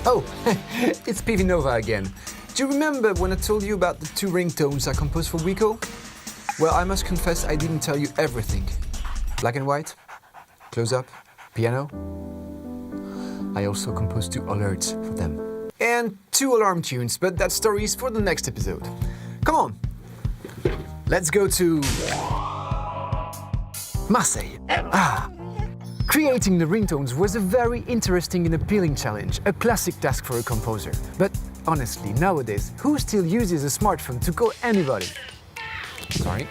Oh, it's PV Nova again. Do you remember when I told you about the 2 ringtones I composed for Wiko? Well, I must confess I didn't tell you everything. Black and white, close up, piano. I also composed 2 alerts for them. And 2 alarm tunes, but that story is for the next episode. Come on, let's go to Marseille. Creating the ringtones was a very interesting and appealing challenge, a classic task for a composer. But honestly, nowadays, who still uses a smartphone to call anybody? Sorry.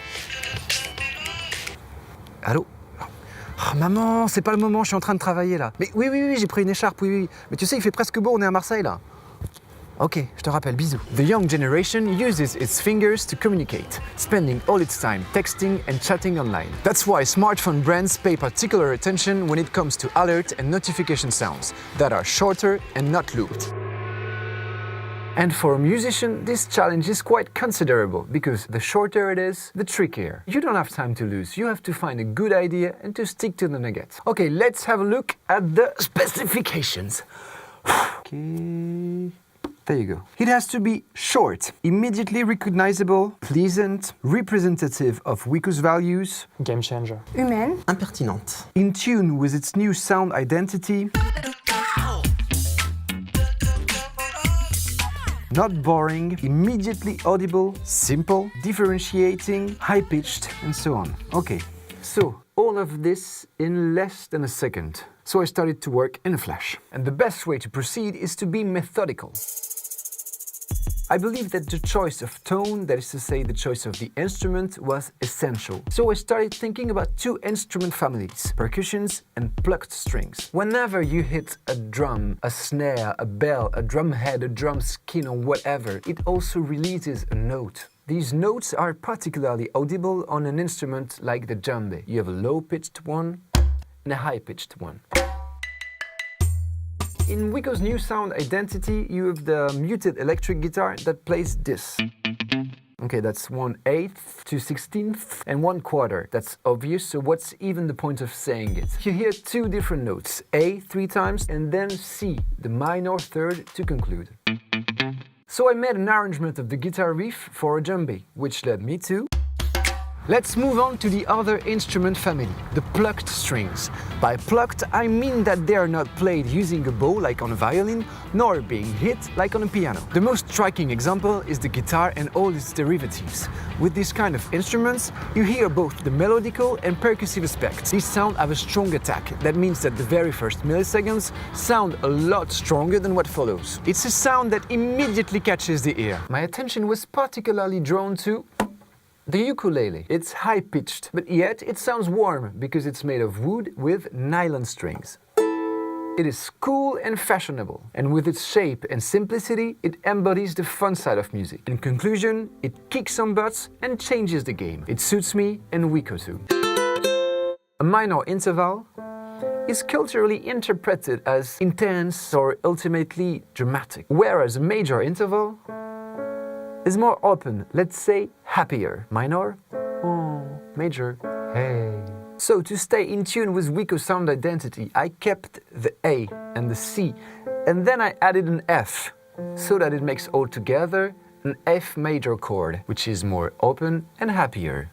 Allô? Oh, maman, c'est pas le moment, je suis en train de travailler là. Mais oui, j'ai pris une écharpe, oui. Mais tu sais, il fait presque beau, on est à Marseille là. Ok, je te rappelle, bisous. The young generation uses its fingers to communicate, spending all its time texting and chatting online. That's why smartphone brands pay particular attention when it comes to alert and notification sounds that are shorter and not looped. And for a musician, this challenge is quite considerable, because the shorter it is, the trickier. You don't have time to lose, you have to find a good idea and to stick to the nuggets. Okay, let's have a look at the specifications. Okay. There you go. It has to be short, immediately recognizable, pleasant, representative of Wiko's values, Game changer. Humaine. Impertinente. in tune with its new sound identity, not boring, immediately audible, simple, differentiating, high-pitched, and so on. Okay, so all of this in less than a second. So I started to work in a flash. And the best way to proceed is to be methodical. I believe that the choice of tone, that is to say the choice of the instrument, was essential. So I started thinking about 2 instrument families, percussions and plucked strings. Whenever you hit a drum, a snare, a bell, a drum head, a drum skin or whatever, it also releases a note. These notes are particularly audible on an instrument like the djembe. You have a low-pitched one and a high-pitched one. In Wiko's new sound identity, you have the muted electric guitar that plays this. Okay, that's 1/8, 2/16, and 1/4. That's obvious, so what's even the point of saying it? You hear 2 different notes, A 3 times, and then C, the minor 3rd, to conclude. So I made an arrangement of the guitar riff for a djembe, which led me to... Let's move on to the other instrument family, the plucked strings. By plucked, I mean that they are not played using a bow like on a violin, nor being hit like on a piano. The most striking example is the guitar and all its derivatives. With this kind of instruments, you hear both the melodical and percussive aspects. These sounds have a strong attack. That means that the very first milliseconds sound a lot stronger than what follows. It's a sound that immediately catches the ear. My attention was particularly drawn to the ukulele. It's high-pitched, but yet it sounds warm because it's made of wood with nylon strings. It is cool and fashionable, and with its shape and simplicity, it embodies the fun side of music. In conclusion, it kicks some butts and changes the game. It suits me and Wiko too. A minor interval is culturally interpreted as intense or ultimately dramatic, whereas a major interval is more open, let's say happier. Minor, oh, major, hey. So to stay in tune with Wiko's sound identity, I kept the A and the C, and then I added an F, so that it makes all together an F major chord, which is more open and happier.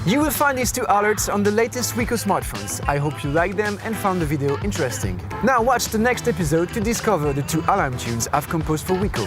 You will find these 2 alerts on the latest Wiko smartphones. I hope you liked them and found the video interesting. Now watch the next episode to discover the 2 alarm tunes I've composed for Wiko.